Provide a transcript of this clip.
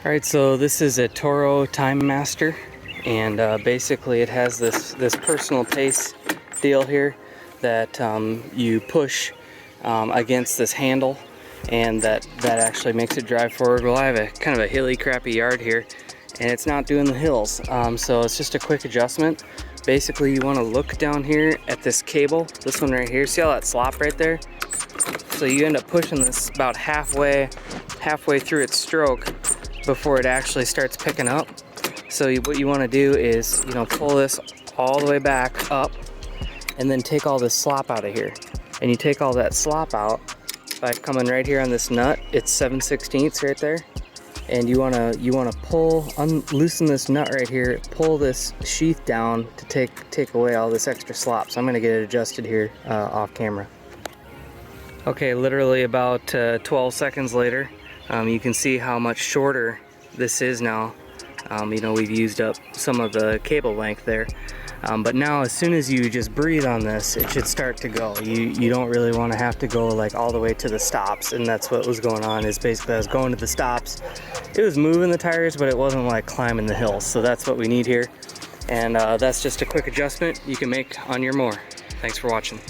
Alright, so this is a Toro TimeMaster, and basically it has this personal pace deal here that you push against this handle, and that actually makes it drive forward. Well, I have a kind of a hilly, crappy yard here, and it's not doing the hills, so it's just a quick adjustment. Basically, you want to look down here at this cable, this one right here. See all that slop right there? So you end up pushing this about halfway through its stroke before it actually starts picking up. So what you want to do is, pull this all the way back up and then take all this slop out of here. And you take all that slop out by coming right here on this nut. It's 7/16 right there. And you wanna loosen this nut right here, pull this sheath down to take away all this extra slop. So I'm gonna get it adjusted here off camera. Okay, literally about 12 seconds later, you can see how much shorter this is now. We've used up some of the cable length there. But now as soon as you just breathe on this, it should start to go. You don't really want to have to go like all the way to the stops, and that's what was going on. Is basically I was going to the stops. It was moving the tires, but it wasn't like climbing the hills. So that's what we need here. And that's just a quick adjustment you can make on your mower. Thanks for watching.